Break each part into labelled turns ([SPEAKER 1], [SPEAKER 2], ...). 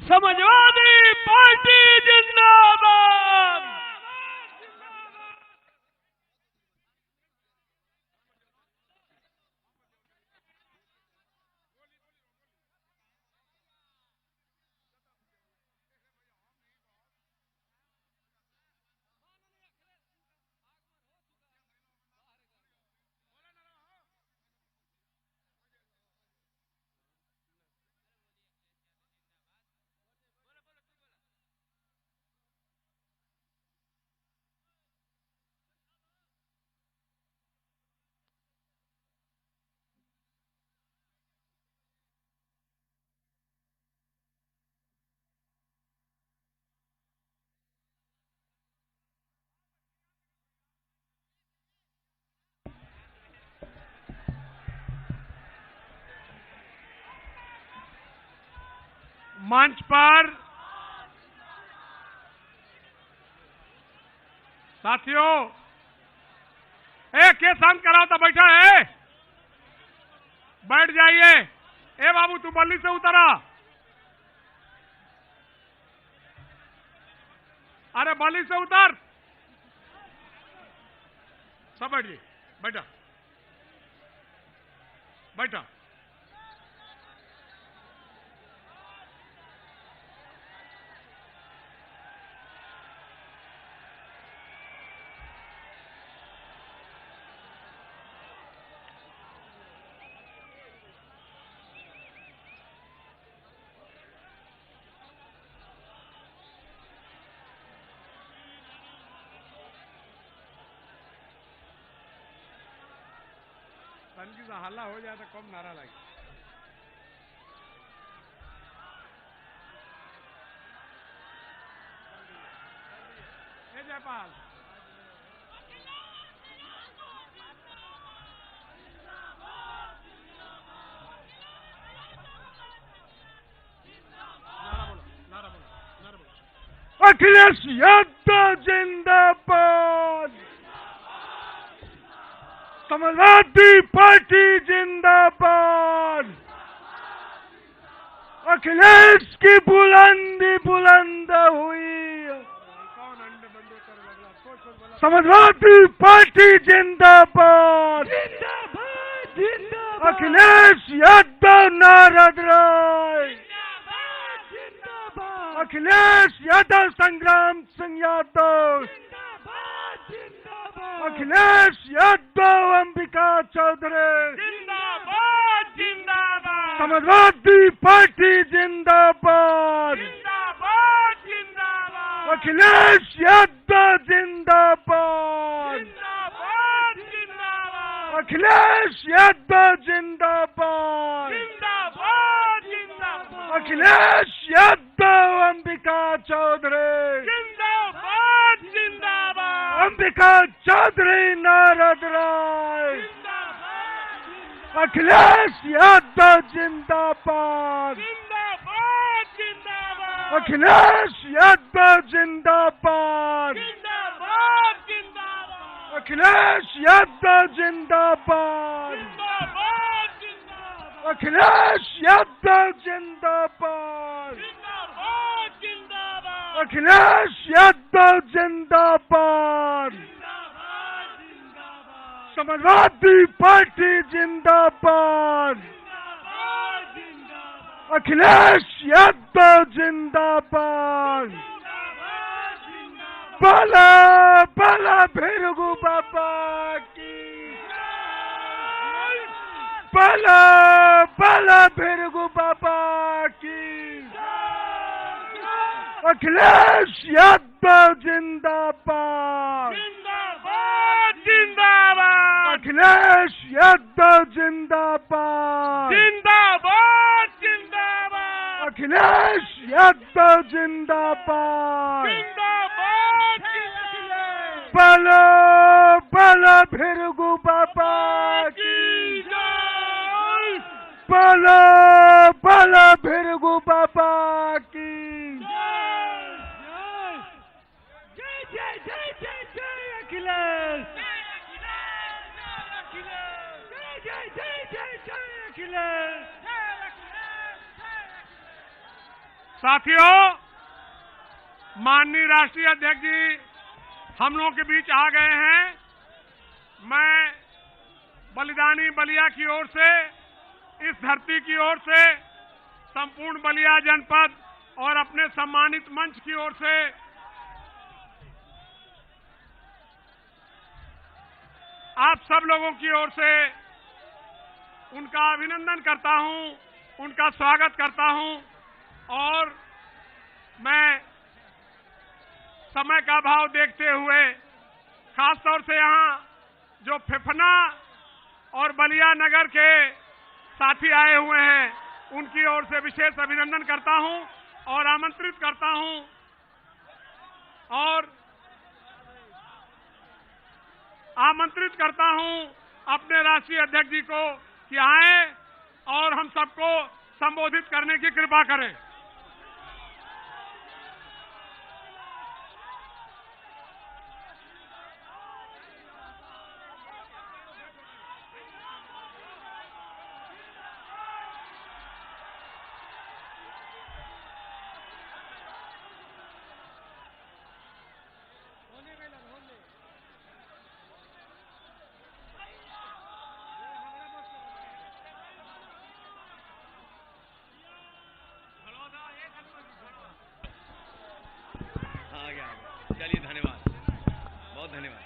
[SPEAKER 1] Samajwadi party जिंदाबाद। मंच पर साथियों, एक केस शांत कराओ तो बैठा है, बैठ जाइए। ए बाबू तू बल्ली से उतरा, अरे बल्ली से उतर, सब बैठिए, बैठा बैठा। तनकी सा हल्ला हो जाए तो कम नारा लगे। जयपाल अखिलेश यादव जिंदाबाद, समाजवादी पार्टी जिंदाबाद, अखिलेश की बुलंदी बुलंद हुई, समाजवादी पार्टी जिंदाबाद, अखिलेश यादव नारद राय, अखिलेश यादव संग्राम सिंह यादव, अखिलेश यादव अंबिका चौधरी जिंदाबाद जिंदाबाद, समाजवादी पार्टी जिंदाबाद जिंदाबाद जिंदाबाद, अखिलेश यादव जिंदाबाद जिंदाबाद जिंदाबाद, अखिलेश यादव जिंदाबाद जिंदाबाद जिंदाबाद, अखिलेश यादव अंबिका चौधरी जिंदाबाद जिंदाबाद, अंबिका चौधरी नारद राय, अखिलेश यादव जिंदाबाद जिंदाबाद जिंदाबाद, अखिलेश यादव जिंदाबाद जिंदाबाद जिंदाबाद, अखिलेश यादव जिंदाबाद जिंदाबाद जिंदाबाद, अखिलेश यादव जिंदाबाद जिंदाबाद जिंदाबाद, अखिलेश यादव जिंदाबाद, समाजवादी पार्टी जिंदाबाद, अखिलेश यादव जिंदाबाद, बाला बाला भैरगु बाबा की, बाला बाला भैरगु बाबा की, अखिलेश यादव जिंदाबाद जिंदाबाद जिंदाबाद, अखिलेश यादव जिंदाबाद जिंदाबाद जिंदाबाद, अखिलेश यादव जिंदाबाद जिंदाबाद, बाला बाला भैरगु बाबा की जय, बाला बाला भैरगु बाबा की साथियों, माननीय राष्ट्रीय अध्यक्ष जी हम लोगों के बीच आ गए हैं। मैं बलिदानी बलिया की ओर से, इस धरती की ओर से, संपूर्ण बलिया जनपद और अपने सम्मानित मंच की ओर से आप सब लोगों की ओर से उनका अभिनंदन करता हूं, उनका स्वागत करता हूं। और मैं समय का भाव देखते हुए खासतौर से यहां जो फेफना और बलिया नगर के साथी आए हुए हैं उनकी ओर से विशेष अभिनंदन करता हूं और आमंत्रित करता हूं अपने राष्ट्रीय अध्यक्ष जी को कि आए और हम सबको संबोधित करने की कृपा करें।
[SPEAKER 2] चलिए, धन्यवाद, बहुत धन्यवाद।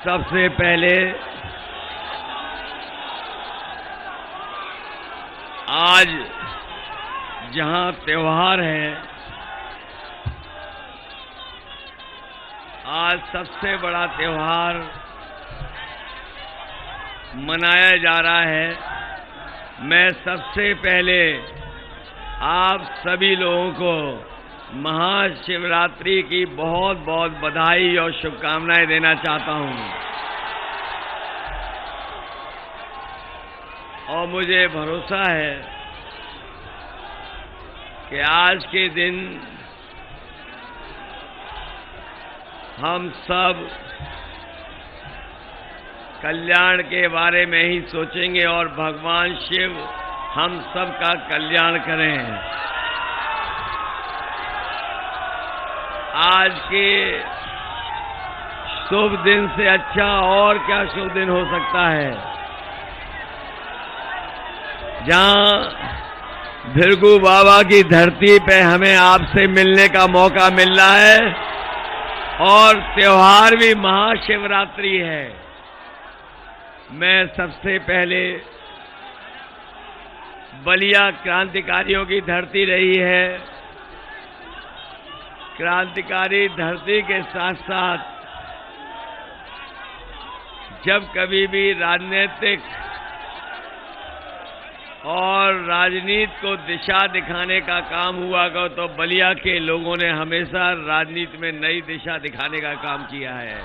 [SPEAKER 2] सबसे पहले आज जहां त्योहार है, आज सबसे बड़ा त्योहार मनाया जा रहा है। मैं सबसे पहले आप सभी लोगों को महाशिवरात्रि की बहुत बहुत बधाई और शुभकामनाएं देना चाहता हूं। और मुझे भरोसा है कि आज के दिन हम सब कल्याण के बारे में ही सोचेंगे और भगवान शिव हम सब का कल्याण करें। आज के शुभ दिन से अच्छा और क्या शुभ दिन हो सकता है, जहां भृगु बाबा की धरती पे हमें आपसे मिलने का मौका मिल रहा है और त्योहार भी महाशिवरात्रि है। मैं सबसे पहले बलिया क्रांतिकारियों की धरती रही है। क्रांतिकारी धरती के साथ साथ जब कभी भी राजनीतिक और राजनीति को दिशा दिखाने का काम हुआ तो बलिया के लोगों ने हमेशा राजनीति में नई दिशा दिखाने का काम किया है।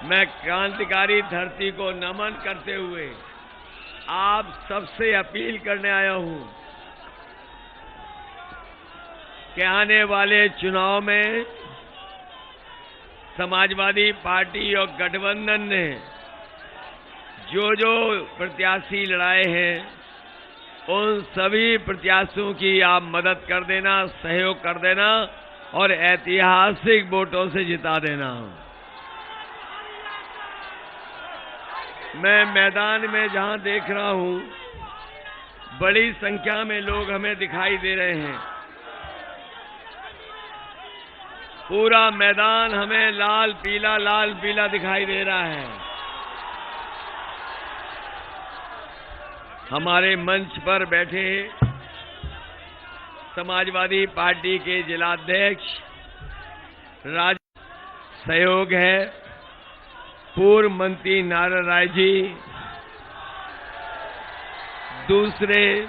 [SPEAKER 2] मैं क्रांतिकारी धरती को नमन करते हुए आप सबसे अपील करने आया हूं कि आने वाले चुनाव में समाजवादी पार्टी और गठबंधन ने जो जो प्रत्याशी लड़ाए हैं उन सभी प्रत्याशियों की आप मदद कर देना, सहयोग कर देना और ऐतिहासिक वोटों से जिता देना। मैं मैदान में जहां देख रहा हूं बड़ी संख्या में लोग हमें दिखाई दे रहे हैं। पूरा मैदान हमें लाल पीला दिखाई दे रहा है। हमारे मंच पर बैठे समाजवादी पार्टी के जिलाध्यक्ष सहयोग है, पूर्व मंत्री नारायण राय जी, दूसरे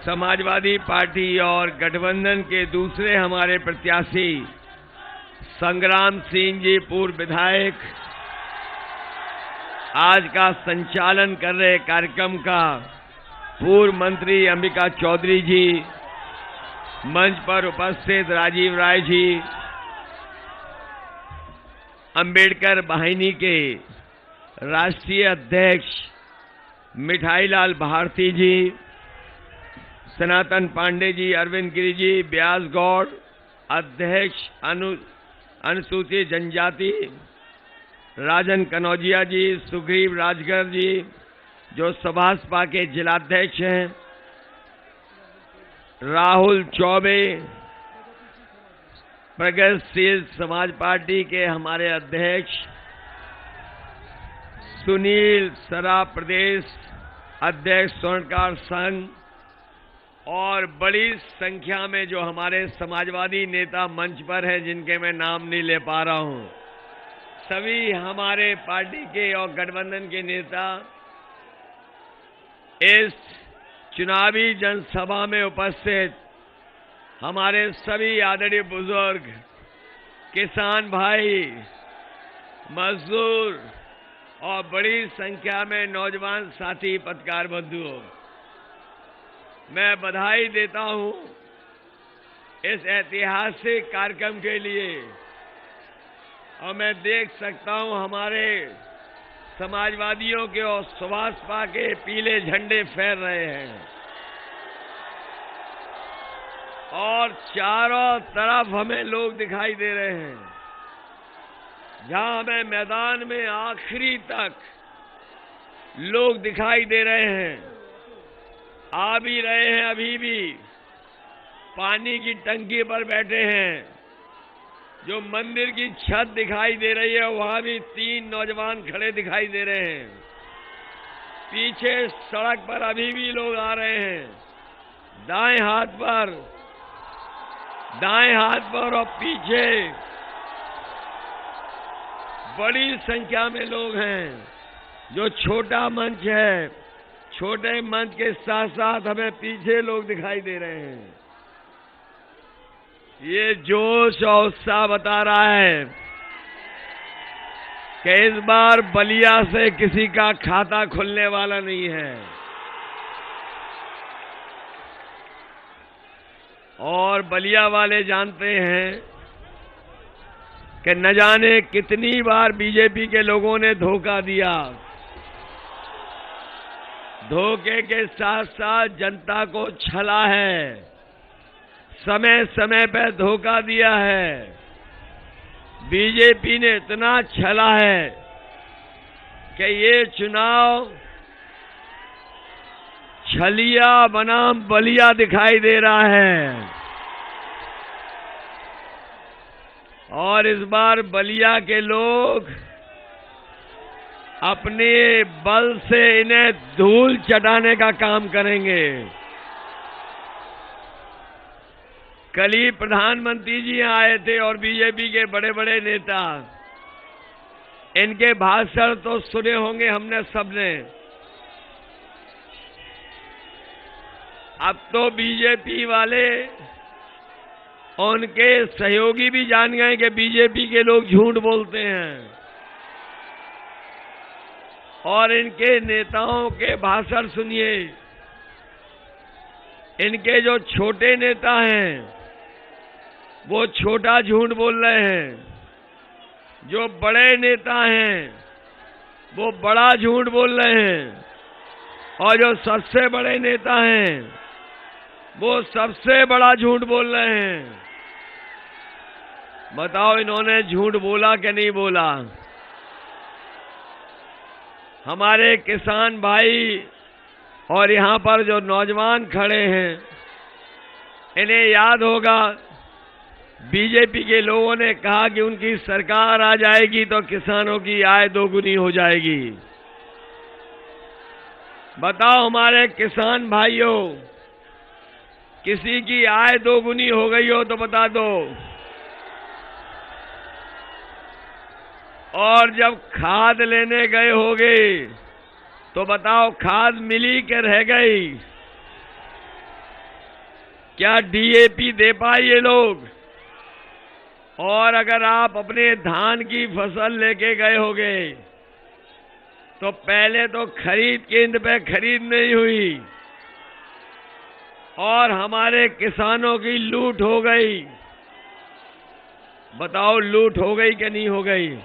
[SPEAKER 2] समाजवादी पार्टी और गठबंधन के दूसरे हमारे प्रत्याशी संग्राम सिंह जी, पूर्व विधायक, आज का संचालन कर रहे कार्यक्रम का पूर्व मंत्री अंबिका चौधरी जी, मंच पर उपस्थित राजीव राय जी, अंबेडकर वाहिनी के राष्ट्रीय अध्यक्ष मिठाईलाल भारती जी, सनातन पांडे जी, अरविंद गिरी जी, व्यास गौड़ अध्यक्ष अनुसूचित जनजाति, राजन कनौजिया जी, सुग्रीव राजगर जी जो सभासपा के जिलाध्यक्ष हैं, राहुल चौबे प्रगतिशील समाज पार्टी के हमारे अध्यक्ष, सुनील सरा प्रदेश अध्यक्ष स्वर्णकार संघ, और बड़ी संख्या में जो हमारे समाजवादी नेता मंच पर हैं जिनके मैं नाम नहीं ले पा रहा हूं, सभी हमारे पार्टी के और गठबंधन के नेता इस चुनावी जनसभा में उपस्थित हमारे सभी आदरणीय बुजुर्ग, किसान भाई, मजदूर और बड़ी संख्या में नौजवान साथी पत्रकार बंधुओं, मैं बधाई देता हूं इस ऐतिहासिक कार्यक्रम के लिए। और मैं देख सकता हूं हमारे समाजवादियों के और सभासपा के पीले झंडे फहर रहे हैं और चारों तरफ हमें लोग दिखाई दे रहे हैं। जहां हमें मैदान में आखिरी तक लोग दिखाई दे रहे हैं, आ भी रहे हैं, अभी भी पानी की टंकी पर बैठे हैं। जो मंदिर की छत दिखाई दे रही है वहां भी 3 नौजवान खड़े दिखाई दे रहे हैं। पीछे सड़क पर अभी भी लोग आ रहे हैं। दाएं हाथ पर और पीछे बड़ी संख्या में लोग हैं। जो छोटा मंच है, छोटे मंच के साथ साथ हमें पीछे लोग दिखाई दे रहे हैं। ये जोश और उत्साह बता रहा है कि इस बार बलिया से किसी का खाता खुलने वाला नहीं है। और बलिया वाले जानते हैं कि न जाने कितनी बार बीजेपी के लोगों ने धोखा दिया। धोखे के साथ साथ जनता को छला है, समय समय पर धोखा दिया है। बीजेपी ने इतना छला है कि ये चुनाव छलिया बनाम बलिया दिखाई दे रहा है। और इस बार बलिया के लोग अपने बल से इन्हें धूल चटाने का काम करेंगे। कल ही प्रधानमंत्री जी यहाँ आए थे और बीजेपी के बड़े बड़े नेता, इनके भाषण तो सुने होंगे हमने सबने। अब तो बीजेपी वाले और उनके सहयोगी भी जान गए कि बीजेपी के लोग झूठ बोलते हैं। और इनके नेताओं के भाषण सुनिए। इनके जो छोटे नेता हैं वो छोटा झूठ बोल रहे हैं। जो बड़े नेता हैं वो बड़ा झूठ बोल रहे हैं। और जो सबसे बड़े नेता हैं वो सबसे बड़ा झूठ बोल रहे हैं। बताओ इन्होंने झूठ बोला कि नहीं बोला? हमारे किसान भाई और यहाँ पर जो नौजवान खड़े हैं, इन्हें याद होगा बीजेपी के लोगों ने कहा कि उनकी सरकार आ जाएगी तो किसानों की आय दोगुनी हो जाएगी। बताओ हमारे किसान भाइयों, किसी की आय दोगुनी हो गई हो तो बता दो। और जब खाद लेने गए होगे तो बताओ खाद मिली कि रह गई? क्या डीएपी दे पाए ये लोग? और अगर आप अपने धान की फसल लेके गए होगे तो पहले तो खरीद केंद्र पे खरीद नहीं हुई, और हमारे किसानों की लूट हो गई। बताओ लूट हो गई कि नहीं हो गई?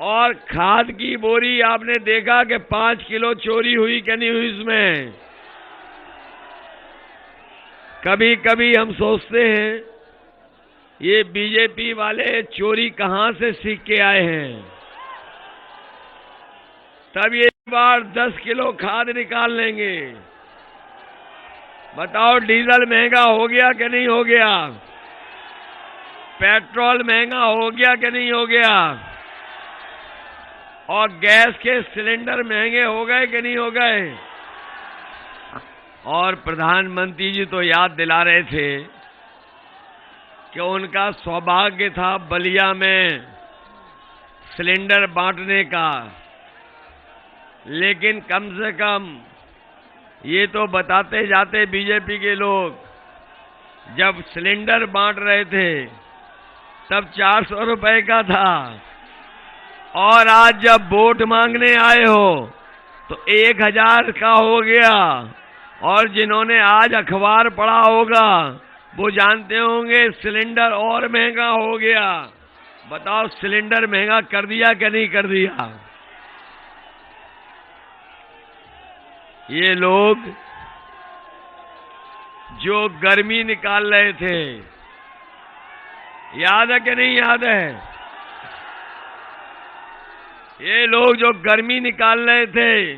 [SPEAKER 2] और खाद की बोरी आपने देखा कि 5 किलो चोरी हुई कि नहीं हुई इसमें? कभी कभी हम सोचते हैं ये बीजेपी वाले चोरी कहां से सीख के आए हैं। तब ये बार 10 किलो खाद निकाल लेंगे। बताओ डीजल महंगा हो गया कि नहीं हो गया? पेट्रोल महंगा हो गया कि नहीं हो गया? और गैस के सिलेंडर महंगे हो गए कि नहीं हो गए? और प्रधानमंत्री जी तो याद दिला रहे थे कि उनका सौभाग्य था बलिया में सिलेंडर बांटने का, लेकिन कम से कम ये तो बताते जाते बीजेपी के लोग, जब सिलेंडर बांट रहे थे तब 400 रुपए का था, और आज जब वोट मांगने आए हो तो 1000 का हो गया। और जिन्होंने आज अखबार पढ़ा होगा वो जानते होंगे सिलेंडर और महंगा हो गया। बताओ सिलेंडर महंगा कर दिया कि नहीं कर दिया? ये लोग जो गर्मी निकाल रहे थे, याद है कि नहीं याद है? ये लोग जो गर्मी निकाल रहे थे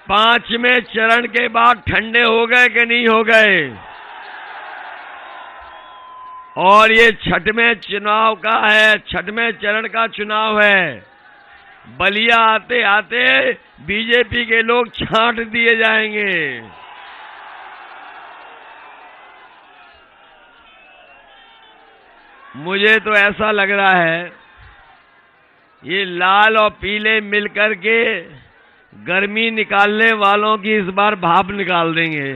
[SPEAKER 2] 5वें चरण के बाद ठंडे हो गए कि नहीं हो गए? और ये 6वें चुनाव का है, 6वें चरण का चुनाव है। बलिया आते आते बीजेपी के लोग छांट दिए जाएंगे। मुझे तो ऐसा लग रहा है ये लाल और पीले मिलकर के गर्मी निकालने वालों की इस बार भाप निकाल देंगे।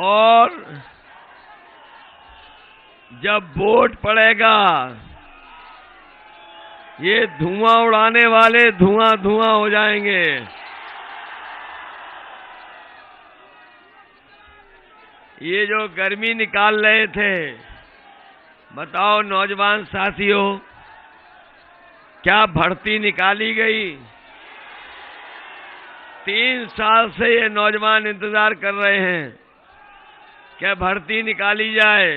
[SPEAKER 2] और जब वोट पड़ेगा ये धुआं उड़ाने वाले धुआं धुआं हो जाएंगे। ये जो गर्मी निकाल रहे थे, बताओ नौजवान साथियों, क्या भर्ती निकाली गई? 3 साल से ये नौजवान इंतजार कर रहे हैं क्या भर्ती निकाली जाए,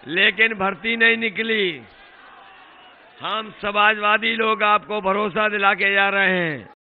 [SPEAKER 2] लेकिन भर्ती नहीं निकली। हम समाजवादी लोग आपको भरोसा दिला के जा रहे हैं